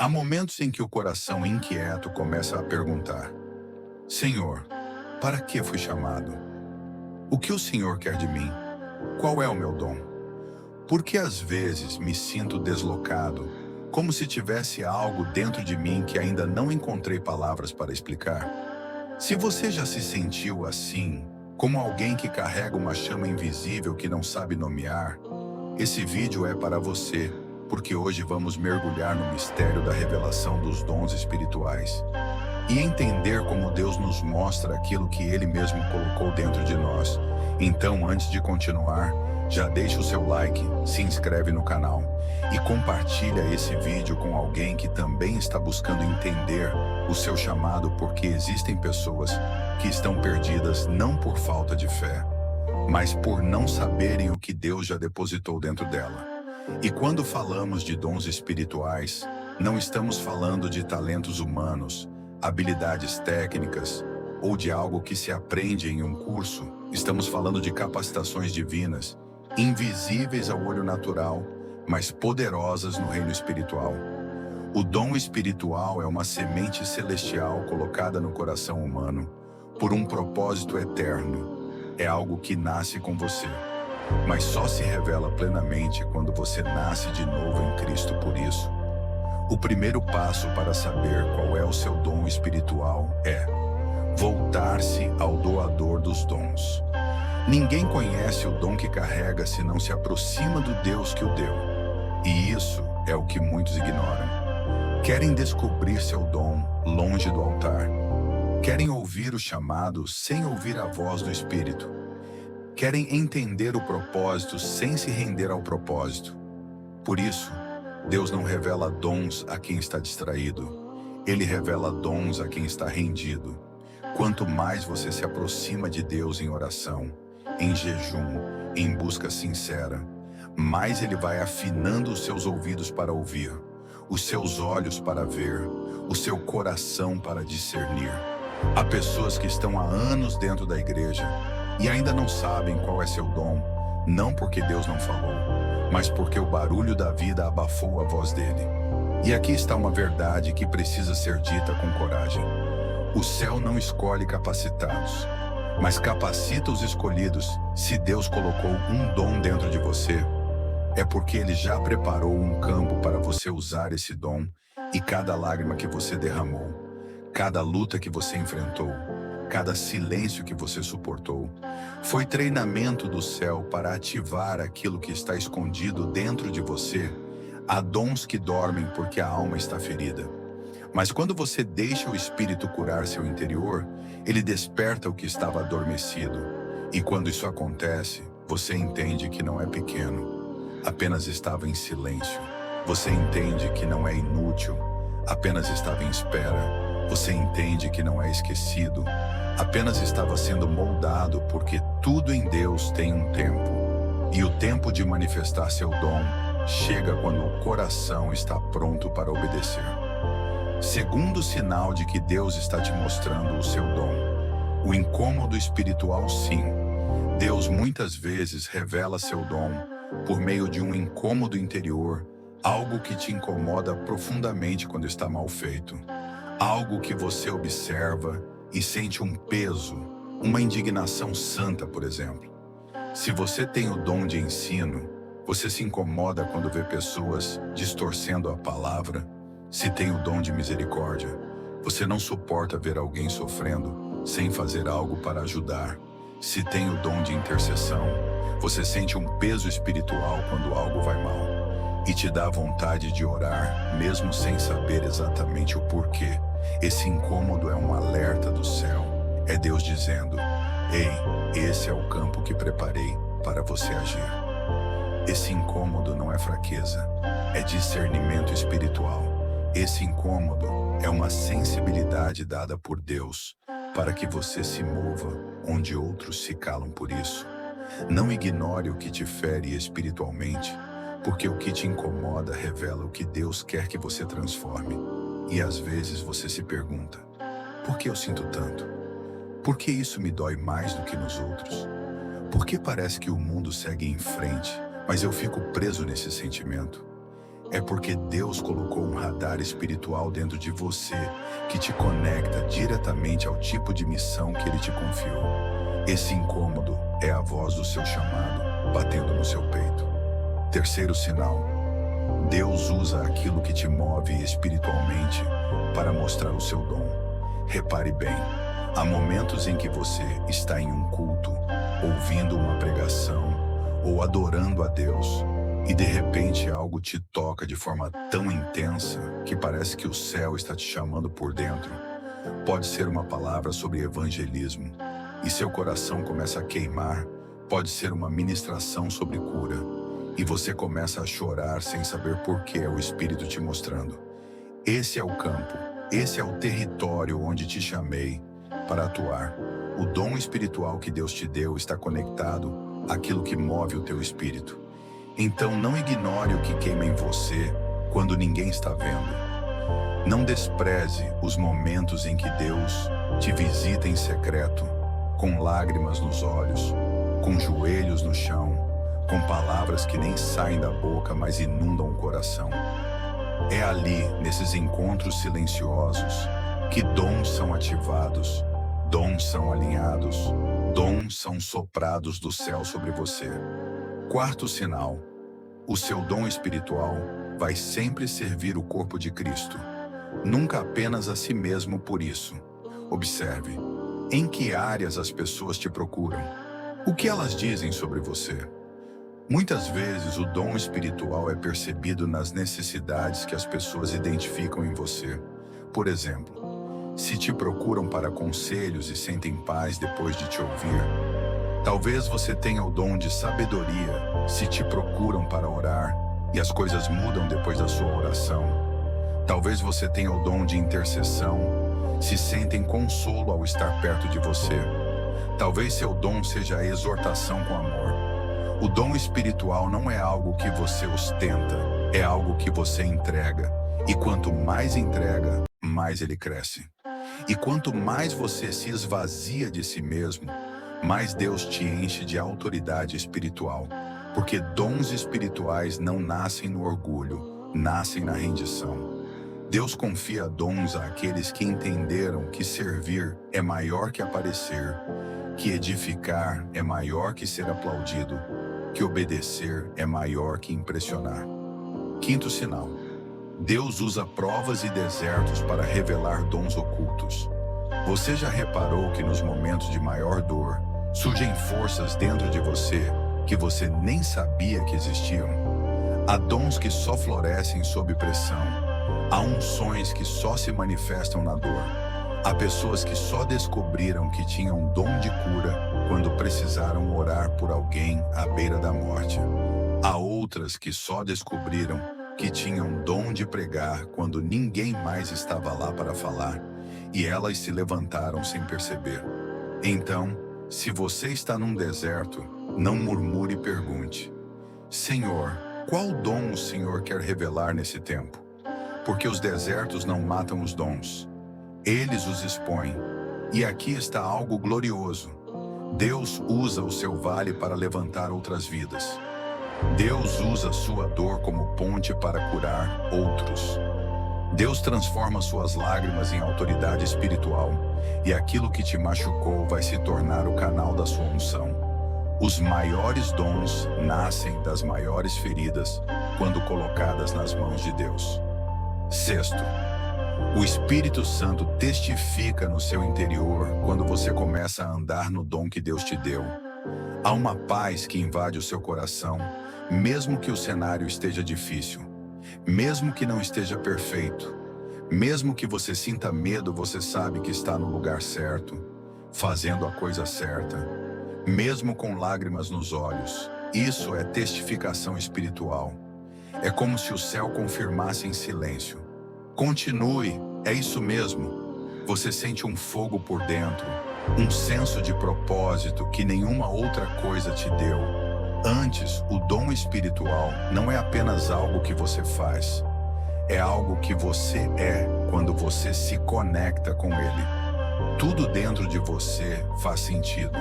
Há momentos em que o coração inquieto começa a perguntar: Senhor, para que fui chamado? O que o Senhor quer de mim? Qual é o meu dom? Porque às vezes me sinto deslocado, como se tivesse algo dentro de mim que ainda não encontrei palavras para explicar. Se você já se sentiu assim, como alguém que carrega uma chama invisível que não sabe nomear, esse vídeo é para você, porque hoje vamos mergulhar no mistério da revelação dos dons espirituais e entender como Deus nos mostra aquilo que Ele mesmo colocou dentro de nós. Então, antes de continuar, já deixa o seu like, se inscreve no canal e compartilha esse vídeo com alguém que também está buscando entender o seu chamado, porque existem pessoas que estão perdidas não por falta de fé, mas por não saberem o que Deus já depositou dentro dela. E quando falamos de dons espirituais, não estamos falando de talentos humanos, habilidades técnicas ou de algo que se aprende em um curso. Estamos falando de capacitações divinas, invisíveis ao olho natural, mas poderosas no reino espiritual. O dom espiritual é uma semente celestial colocada no coração humano por um propósito eterno. É algo que nasce com você, mas só se revela plenamente quando você nasce de novo em Cristo. Por isso, o primeiro passo para saber qual é o seu dom espiritual é voltar-se ao doador dos dons. Ninguém conhece o dom que carrega se não se aproxima do Deus que o deu. E isso é o que muitos ignoram. Querem descobrir seu dom longe do altar. Querem ouvir o chamado sem ouvir a voz do Espírito. Querem entender o propósito sem se render ao propósito. Por isso, Deus não revela dons a quem está distraído. Ele revela dons a quem está rendido. Quanto mais você se aproxima de Deus em oração, em jejum, em busca sincera, mais Ele vai afinando os seus ouvidos para ouvir, os seus olhos para ver, o seu coração para discernir. Há pessoas que estão há anos dentro da igreja e ainda não sabem qual é seu dom, não porque Deus não falou, mas porque o barulho da vida abafou a voz dele. E aqui está uma verdade que precisa ser dita com coragem. O céu não escolhe capacitados, mas capacita os escolhidos. Se Deus colocou um dom dentro de você, é porque Ele já preparou um campo para você usar esse dom. E cada lágrima que você derramou, cada luta que você enfrentou, cada silêncio que você suportou, foi treinamento do céu para ativar aquilo que está escondido dentro de você. Há dons que dormem porque a alma está ferida. Mas quando você deixa o Espírito curar seu interior, ele desperta o que estava adormecido. E quando isso acontece, você entende que não é pequeno, apenas estava em silêncio. Você entende que não é inútil, apenas estava em espera. Você entende que não é esquecido, apenas estava sendo moldado, porque tudo em Deus tem um tempo. E o tempo de manifestar seu dom chega quando o coração está pronto para obedecer. Segundo sinal de que Deus está te mostrando o seu dom, o incômodo espiritual. Sim, Deus muitas vezes revela seu dom por meio de um incômodo interior, algo que te incomoda profundamente quando está mal feito, algo que você observa e sente um peso, uma indignação santa, por exemplo. Se você tem o dom de ensino, você se incomoda quando vê pessoas distorcendo a palavra. Se tem o dom de misericórdia, você não suporta ver alguém sofrendo sem fazer algo para ajudar. Se tem o dom de intercessão, você sente um peso espiritual quando algo vai mal e te dá vontade de orar, mesmo sem saber exatamente o porquê. Esse incômodo é um alerta do céu. É Deus dizendo: ei, esse é o campo que preparei para você agir. Esse incômodo não é fraqueza, é discernimento espiritual. Esse incômodo é uma sensibilidade dada por Deus para que você se mova onde outros se calam. Por isso, não ignore o que te fere espiritualmente, porque o que te incomoda revela o que Deus quer que você transforme. E às vezes você se pergunta: por que eu sinto tanto? Por que isso me dói mais do que nos outros? Por que parece que o mundo segue em frente, mas eu fico preso nesse sentimento? É porque Deus colocou um radar espiritual dentro de você que te conecta diretamente ao tipo de missão que Ele te confiou. Esse incômodo é a voz do seu chamado batendo no seu peito. Terceiro sinal: Deus usa aquilo que te move espiritualmente para mostrar o seu dom. Repare bem, há momentos em que você está em um culto, ouvindo uma pregação ou adorando a Deus, e de repente algo te toca de forma tão intensa que parece que o céu está te chamando por dentro. Pode ser uma palavra sobre evangelismo e seu coração começa a queimar. Pode ser uma ministração sobre cura e você começa a chorar sem saber por que é o Espírito te mostrando. Esse é o campo, esse é o território onde te chamei para atuar. O dom espiritual que Deus te deu está conectado àquilo que move o teu espírito. Então não ignore o que queima em você quando ninguém está vendo. Não despreze os momentos em que Deus te visita em secreto, com lágrimas nos olhos, com joelhos no chão, com palavras que nem saem da boca, mas inundam o coração. É ali, nesses encontros silenciosos, que dons são ativados, dons são alinhados, dons são soprados do céu sobre você. Quarto sinal: o seu dom espiritual vai sempre servir o corpo de Cristo, nunca apenas a si mesmo por isso. Observe, em que áreas as pessoas te procuram? O que elas dizem sobre você? Muitas vezes o dom espiritual é percebido nas necessidades que as pessoas identificam em você. Por exemplo, se te procuram para conselhos e sentem paz depois de te ouvir. Talvez você tenha o dom de sabedoria se te procuram para orar e as coisas mudam depois da sua oração. Talvez você tenha o dom de intercessão se sentem consolo ao estar perto de você. Talvez seu dom seja a exortação com amor. O dom espiritual não é algo que você ostenta, é algo que você entrega. E quanto mais entrega, mais ele cresce. E quanto mais você se esvazia de si mesmo, mais Deus te enche de autoridade espiritual. Porque dons espirituais não nascem no orgulho, nascem na rendição. Deus confia dons àqueles que entenderam que servir é maior que aparecer, que edificar é maior que ser aplaudido, que obedecer é maior que impressionar. Quinto sinal: Deus usa provas e desertos para revelar dons ocultos. Você já reparou que nos momentos de maior dor, surgem forças dentro de você que você nem sabia que existiam? Há dons que só florescem sob pressão. Há unções que só se manifestam na dor. Há pessoas que só descobriram que tinham dom de cura quando precisaram orar por alguém à beira da morte. Há outras que só descobriram que tinham dom de pregar quando ninguém mais estava lá para falar, e elas se levantaram sem perceber. Então, se você está num deserto, não murmure e pergunte: Senhor, qual dom o Senhor quer revelar nesse tempo? Porque os desertos não matam os dons, eles os expõem. E aqui está algo glorioso: Deus usa o seu vale para levantar outras vidas. Deus usa sua dor como ponte para curar outros. Deus transforma suas lágrimas em autoridade espiritual, e aquilo que te machucou vai se tornar o canal da sua unção. Os maiores dons nascem das maiores feridas quando colocadas nas mãos de Deus. Sexto, o Espírito Santo testifica no seu interior quando você começa a andar no dom que Deus te deu. Há uma paz que invade o seu coração, mesmo que o cenário esteja difícil, mesmo que não esteja perfeito, mesmo que você sinta medo, você sabe que está no lugar certo, fazendo a coisa certa, mesmo com lágrimas nos olhos. Isso é testificação espiritual. É como se o céu confirmasse em silêncio: continue, é isso mesmo. Você sente um fogo por dentro, um senso de propósito que nenhuma outra coisa te deu. Antes, o dom espiritual não é apenas algo que você faz, é algo que você é quando você se conecta com ele. Tudo dentro de você faz sentido.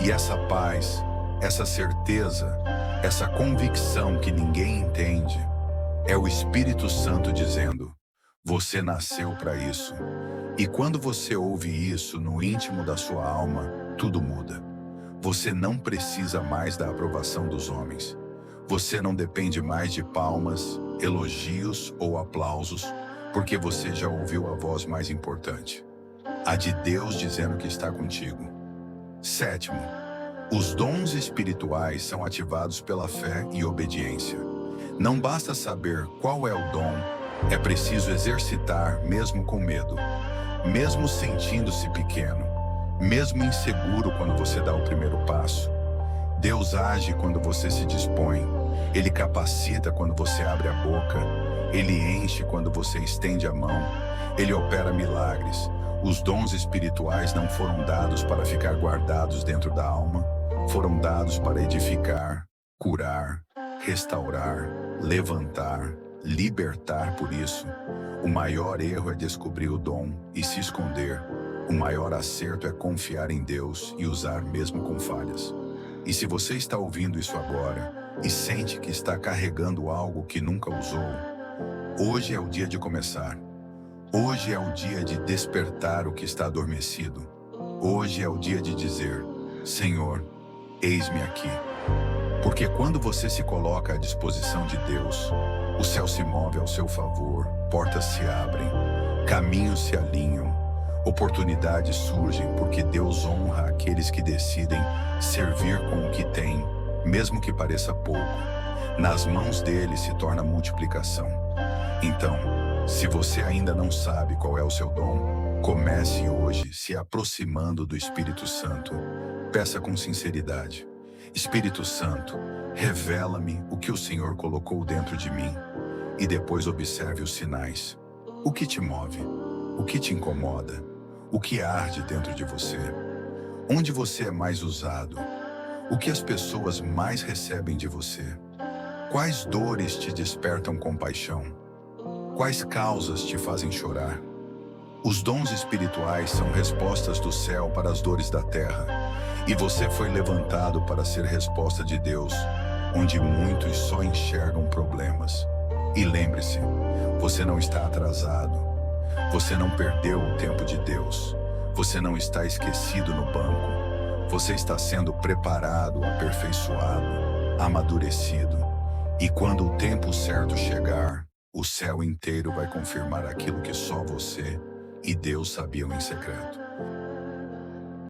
E essa paz, essa certeza, essa convicção que ninguém entende, É o Espírito Santo dizendo: você nasceu para isso. E quando você ouve isso no íntimo da sua alma, tudo muda. Você não precisa mais da aprovação dos homens. Você não depende mais de palmas, elogios ou aplausos, porque você já ouviu a voz mais importante, a de Deus dizendo que está contigo. Sétimo, os dons espirituais são ativados pela fé e obediência. Não basta saber qual é o dom, é preciso exercitar mesmo com medo, mesmo sentindo-se pequeno, mesmo inseguro quando você dá o primeiro passo. Deus age quando você se dispõe, Ele capacita quando você abre a boca, Ele enche quando você estende a mão, Ele opera milagres. Os dons espirituais não foram dados para ficar guardados dentro da alma, foram dados para edificar, curar, restaurar, levantar, libertar. Por isso, o maior erro é descobrir o dom e se esconder. O maior acerto é confiar em Deus e usar mesmo com falhas. E se você está ouvindo isso agora e sente que está carregando algo que nunca usou, hoje é o dia de começar. Hoje é o dia de despertar o que está adormecido. Hoje é o dia de dizer: Senhor, eis-me aqui. Porque quando você se coloca à disposição de Deus, o céu se move ao seu favor, portas se abrem, caminhos se alinham, oportunidades surgem, porque Deus honra aqueles que decidem servir com o que tem, mesmo que pareça pouco. Nas mãos dele se torna multiplicação. Então, se você ainda não sabe qual é o seu dom, comece hoje se aproximando do Espírito Santo. Peça com sinceridade: Espírito Santo, revela-me o que o Senhor colocou dentro de mim. E depois observe os sinais. O que te move? O que te incomoda? O que arde dentro de você? Onde você é mais usado? O que as pessoas mais recebem de você? Quais dores te despertam compaixão? Quais causas te fazem chorar? Os dons espirituais são respostas do céu para as dores da terra, e você foi levantado para ser resposta de Deus, onde muitos só enxergam problemas. E lembre-se, você não está atrasado, você não perdeu o tempo de Deus, você não está esquecido no banco, você está sendo preparado, aperfeiçoado, amadurecido, e quando o tempo certo chegar, o céu inteiro vai confirmar aquilo que só você e Deus sabiam em secreto.